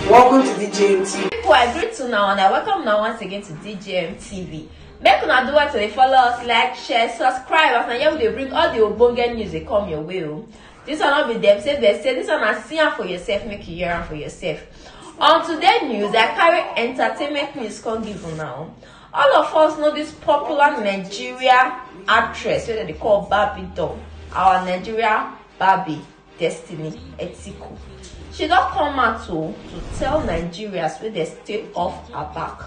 Welcome to DJM TV. People, I greet to now and I welcome now once again to DJM TV. Make una do what to follow us, like, share, subscribe. As now they bring all the obonge news they come your way. This one not be them say they say this one are seeing for yourself, make you hear for yourself. On today's news, I carry entertainment news come give you now. All of us know this popular Nigeria actress, what they call Barbie doll. Our Nigeria Barbie Destiny Etiko. She don't come out to tell Nigerians where they stay off her back.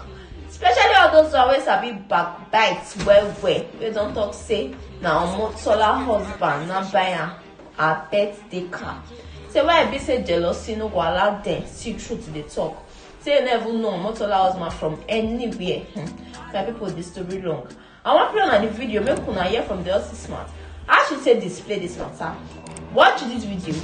Especially all those who always have been backbites well. We don't talk say now Omotola husband now buy her birthday car. Say why I be say jealousy no go allow them see truth to the talk. Say you never know Omotola husband from anywhere. My people the story long. I want to play on the video, make una hear from the Aussie smart. I should say display this matter. Watch this video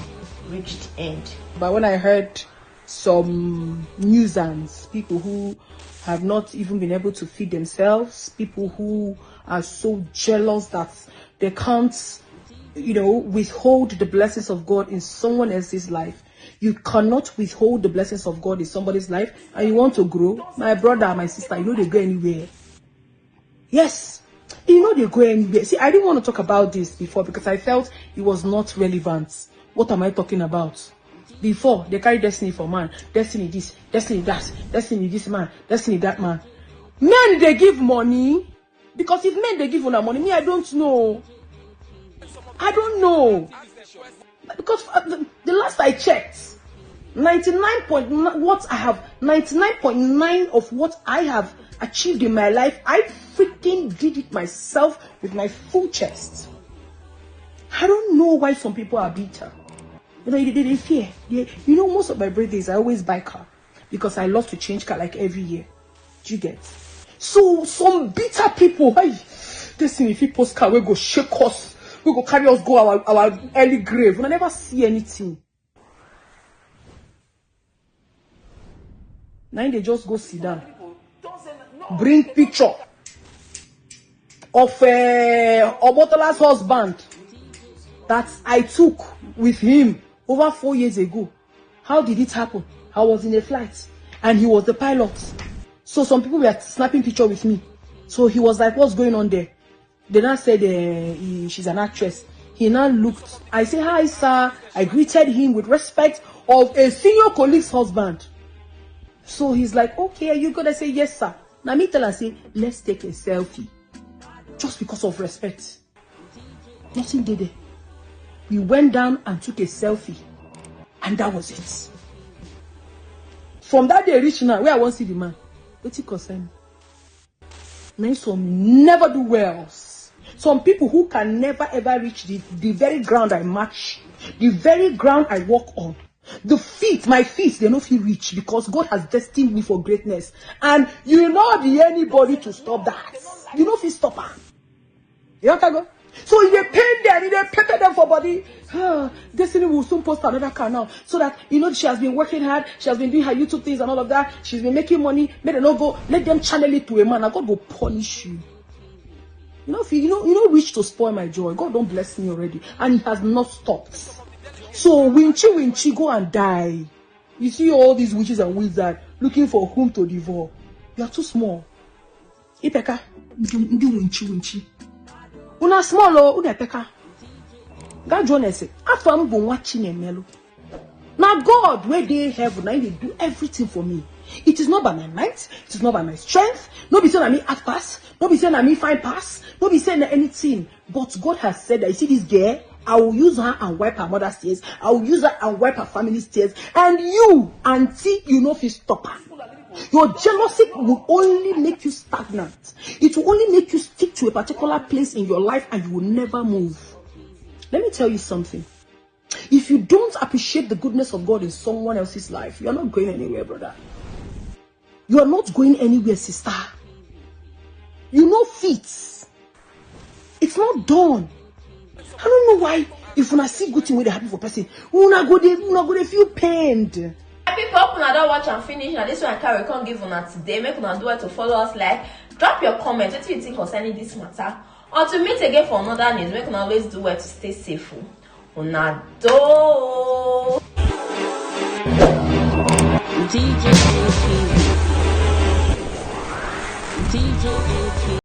reach the end. But when I heard some nuisance, people who have not even been able to feed themselves, people who are so jealous that they can't, withhold the blessings of God in someone else's life. You cannot withhold the blessings of God in somebody's life, and you want to grow. My brother, my sister, they go anywhere. Yes, they go anywhere. See, I didn't want to talk about this before because I felt it was not relevant. What am I talking about? Before, they carry destiny for man. Destiny this, destiny that, destiny this man, destiny that man. Men, they give money. Because if men, they give on money, me, I don't know. I don't know. Because the last I checked, 99.9 of what I have achieved in my life, I freaking did it myself with my full chest. I don't know why some people are bitter. They fear. Most of my birthdays I always buy car because I love to change car like every year. Do you get? So some bitter people, this thing if you post car, we go shake us, we go carry us go our early grave. I never see anything. Now they just go sit down, bring picture of Omotola's husband that I took with him over 4 years ago. How did it happen? I was in a flight and he was the pilot. So some people were snapping picture with me. So he was like, what's going on there? They now said she's an actress. He now looked. I say, hi sir. I greeted him with respect of a senior colleague's husband. So he's like, okay, are you gonna say yes sir? Now me tell her, say, let's take a selfie. Just because of respect. Nothing did there. We went down and took a selfie. And that was it. From that day reach now, where I want to see the man. Etiko send. Now some never do well. Some people who can never ever reach the very ground I march. The very ground I walk on. My feet, they don't feel rich because God has destined me for greatness. And you know be anybody to stop that. You know if you stop her. You want to go? So if they pain them, if they pepper them for body, Destiny will soon post another car now. So that, she has been working hard, she has been doing her YouTube things and all of that. She's been making money. Let them not go, let them channel it to a man and God will punish you. If you wish to spoil my joy. God don't bless me already. And it has not stopped. So winchy, go and die. You see all these witches and wizards looking for whom to devour. You are too small. Ipeka, winchy. Una small una peka. God join us. After I'm going watching a mellow. Now God, where they have now they do everything for me. It is not by my might, it is not by my strength. No be saying I me act pass, no be saying I me find pass, no be saying anything. But God has said that you see this girl, I will use her and wipe her mother's tears. I will use her and wipe her family's tears. And you, auntie, if you stop her. Your jealousy will only make you stagnant. It will only make you stick to a particular place in your life and you will never move. Let me tell you something. If you don't appreciate the goodness of God in someone else's life, you are not going anywhere, brother. You are not going anywhere, sister. Fit. It's not done. I don't know why. If you see good thing when they happen for person, you not go they feel pained. People, una don't watch and finish. Now this one I can't give una today. Make una do it to follow us. Drop your comment. What do you think concerning this matter? Until meet again for another news. Make una always do it to stay safe. Una do. DJ